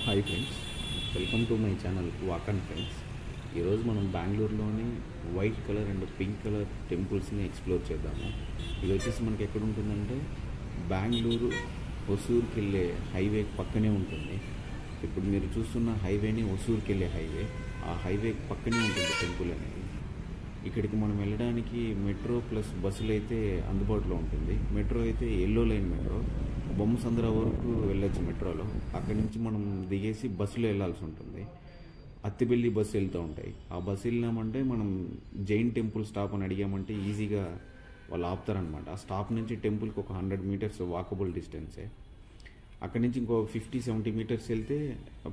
Hi friends, welcome to my channel walk and friends. ఈరోజు మనం బెంగళూరులోని white colour and pink colour టెంపుల్స్ని explore చేద్దాము. ఇది వచ్చేసి మనకి ఎక్కడ ఉంటుందంటే బెంగళూరు హొసూర్కి వెళ్ళే హైవే పక్కనే ఉంటుంది. ఇప్పుడు మీరు చూస్తున్న హైవేని హొసూర్కి వెళ్ళే హైవే. ఆ హైవే పక్కనే ఉంటుంది టెంపుల్ అనేది. ఇక్కడికి మనం వెళ్ళడానికి మెట్రో ప్లస్ బస్సులు అయితే అందుబాటులో ఉంటుంది. మెట్రో అయితే ఎల్లో లైన్ మెట్రో బొమ్మసంద్ర వరకు వెళ్ళొచ్చు మెట్రోలో. అక్కడి నుంచి మనం దిగేసి బస్సులో వెళ్ళాల్సి ఉంటుంది. అత్తిబెల్లి బస్సు వెళ్తూ ఉంటాయి. ఆ బస్సు వెళ్ళినామంటే మనం జైన్ టెంపుల్ స్టాప్ అని అడిగామంటే ఈజీగా వాళ్ళు ఆపుతారనమాట. ఆ స్టాప్ నుంచి టెంపుల్కి ఒక 100 మీటర్స్ వాకబుల్ డిస్టెన్సే. అక్కడి నుంచి ఇంకో 50-70 మీటర్స్ వెళ్తే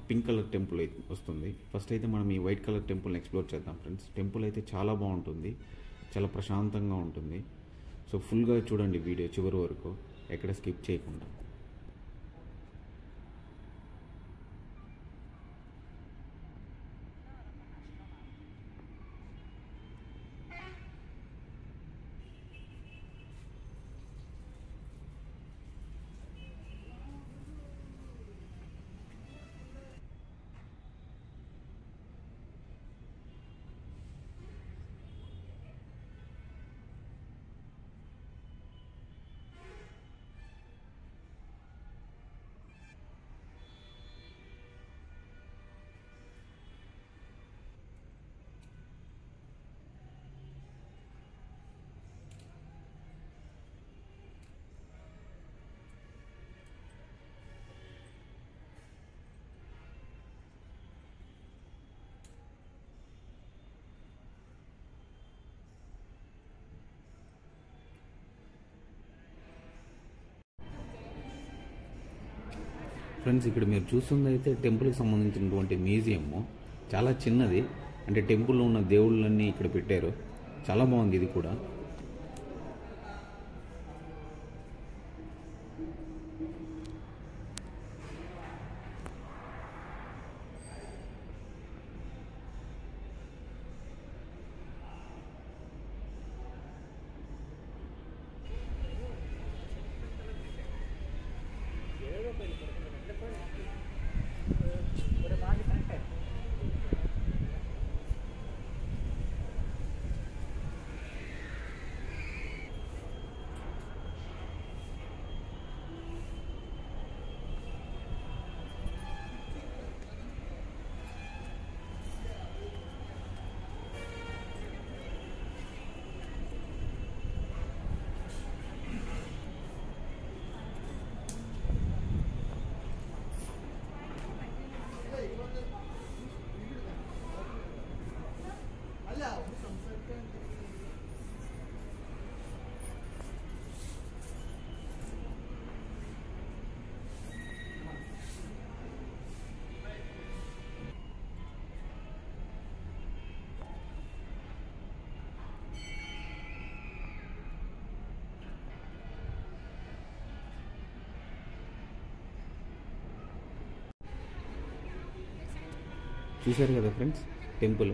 పింక్ కలర్ టెంపుల్ అయితే వస్తుంది. ఫస్ట్ అయితే మనం ఈ వైట్ కలర్ టెంపుల్ని ఎక్స్ప్లోర్ చేద్దాం ఫ్రెండ్స్. టెంపుల్ అయితే చాలా బాగుంటుంది, చాలా ప్రశాంతంగా ఉంటుంది. సో ఫుల్గా చూడండి వీడియో చివరి వరకు, ఎక్కడ స్కిప్ చేయకుండా. ఫ్రెండ్స్, ఇక్కడ మీరు చూస్తుంది అయితే టెంపుల్కి సంబంధించినటువంటి మ్యూజియము. చాలా చిన్నది, అంటే టెంపుల్లో ఉన్న దేవుళ్ళన్నీ ఇక్కడ పెట్టారు. చాలా బాగుంది ఇది కూడా. చూశారు కదా ఫ్రెండ్స్, టెంపుల్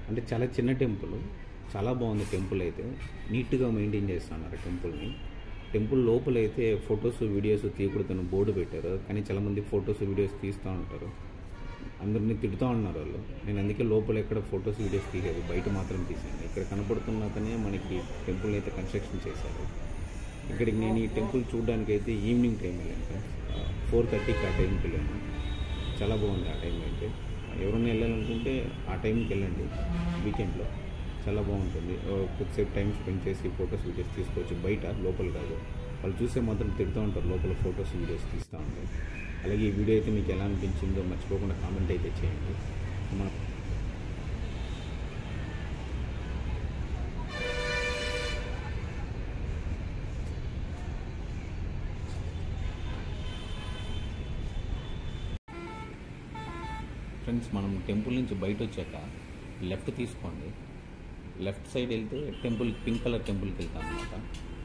అంటే చాలా చిన్న టెంపుల్, చాలా బాగుంది. టెంపుల్ అయితే నీట్గా మెయింటైన్ చేస్తున్నారు టెంపుల్ని. టెంపుల్ లోపల అయితే ఫొటోస్ వీడియోస్ తీయకూడదని బోర్డు పెట్టారు, కానీ చాలామంది ఫొటోస్ వీడియోస్ తీస్తూ ఉంటారు. అందరినీ తిడుతూ ఉన్నారు వాళ్ళు. నేను అందుకే లోపల ఎక్కడ ఫొటోస్ వీడియోస్ తీయలేదు, బయట మాత్రం తీసాను. ఇక్కడ కనపడుతున్న అతనే మనకి టెంపుల్ అయితే కన్స్ట్రక్షన్ చేశారు. ఇక్కడికి నేను ఈ టెంపుల్ చూడడానికి అయితే ఈవినింగ్ టైం వెళ్ళాను ఫ్రెండ్స్. 4:30కి ఆ టైంకి వెళ్ళాను. చాలా బాగుంది ఆ టైం అయితే. ఎవరైనా వెళ్ళాలనుకుంటే ఆ టైంకి వెళ్ళండి, వీకెండ్లో చాలా బాగుంటుంది. కొద్దిసేపు టైం స్పెండ్ చేసి ఫొటోస్ వీడియోస్ తీసుకోవచ్చు, బయట, లోపల కాదు. వాళ్ళు చూసే మాత్రం తిడుతూ ఉంటారు, లోపల ఫొటోస్ వీడియోస్ తీస్తూ ఉంటారు. అలాగే ఈ వీడియో అయితే మీకు ఎలా అనిపించిందో మర్చిపోకుండా కామెంట్ అయితే చేయండి. ఫ్రెండ్స్, మనం టెంపుల్ నుంచి బయట వచ్చాక లెఫ్ట్ తీసుకోండి. లెఫ్ట్ సైడ్ వెళ్తే టెంపుల్, పింక్ కలర్ టెంపుల్కి వెళ్తాం అనమాట.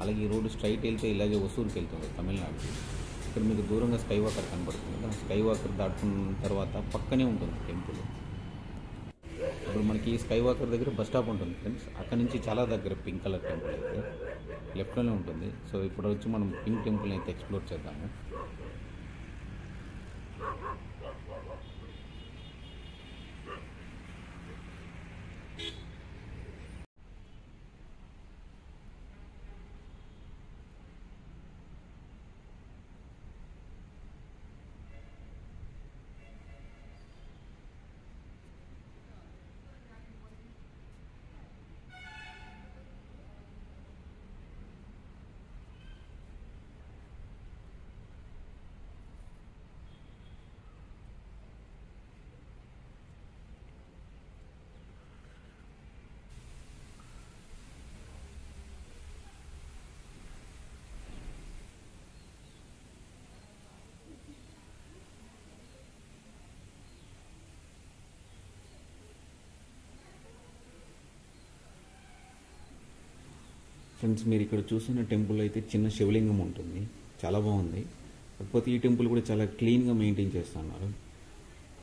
అలాగే ఈ రోడ్డు స్ట్రైట్ వెళ్తే ఇలాగే హొసూర్కి వెళ్తుంది, తమిళనాడుకి. ఇక్కడ మీకు దూరంగా స్కై వాకర్ కనబడుతుంది కదా. స్కై వాకర్ దాటుకున్న తర్వాత పక్కనే ఉంటుంది టెంపుల్. ఇప్పుడు మనకి స్కై వాకర్ దగ్గర బస్ స్టాప్ ఉంటుంది ఫ్రెండ్స్. అక్కడ నుంచి చాలా దగ్గర పింక్ కలర్ టెంపుల్ అయితే లెఫ్ట్లోనే ఉంటుంది. సో ఇప్పుడు వచ్చి మనం పింక్ టెంపుల్ని అయితే ఎక్స్ప్లోర్ చేద్దాము. ఫ్రెండ్స్, మీరు ఇక్కడ చూస్తున్న టెంపుల్ అయితే చిన్న శివలింగం ఉంటుంది, చాలా బాగుంది. కాకపోతే ఈ టెంపుల్ కూడా చాలా క్లీన్గా మెయింటైన్ చేస్తున్నారు.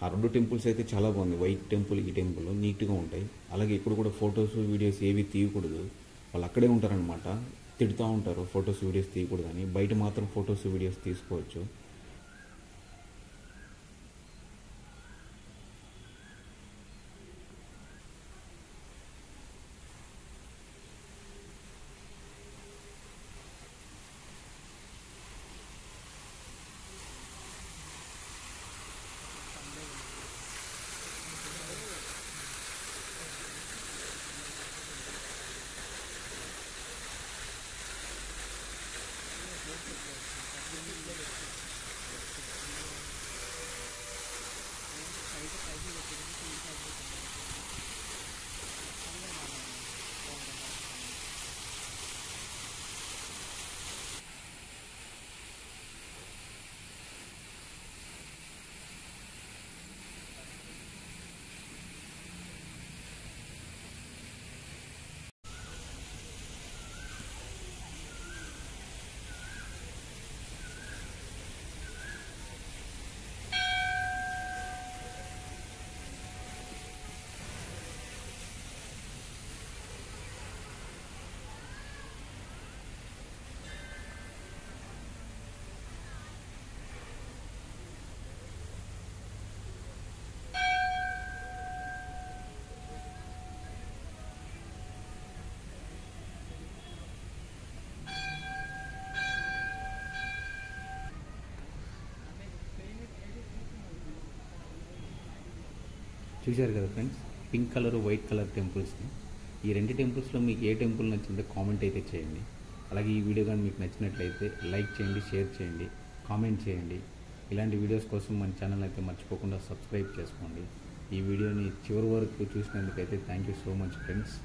ఆ రెండు టెంపుల్స్ అయితే చాలా బాగుంది. వైట్ టెంపుల్, ఈ టెంపుల్ నీట్గా ఉంటాయి. అలాగే ఇక్కడ కూడా ఫొటోస్ వీడియోస్ ఏవి తీయకూడదు, వాళ్ళు అక్కడే ఉంటారనమాట. తిడుతూ ఉంటారు ఫొటోస్ వీడియోస్ తీయకూడదని. బయట మాత్రం ఫొటోస్ వీడియోస్ తీసుకోవచ్చు. చూశారు కదా friends, pink colour, white colour టెంపుల్స్ని. ఈ రెండు టెంపుల్స్లో మీకు ఏ టెంపుల్ నచ్చిందో కామెంట్ అయితే చేయండి. అలాగే ఈ వీడియో కానీ మీకు నచ్చినట్లయితే లైక్ చేయండి, షేర్ చేయండి, కామెంట్ చేయండి. ఇలాంటి వీడియోస్ కోసం మన ఛానల్ అయితే మర్చిపోకుండా సబ్స్క్రైబ్ చేసుకోండి. ఈ వీడియోని చివరి వరకు చూసినందుకైతే thank you so much friends.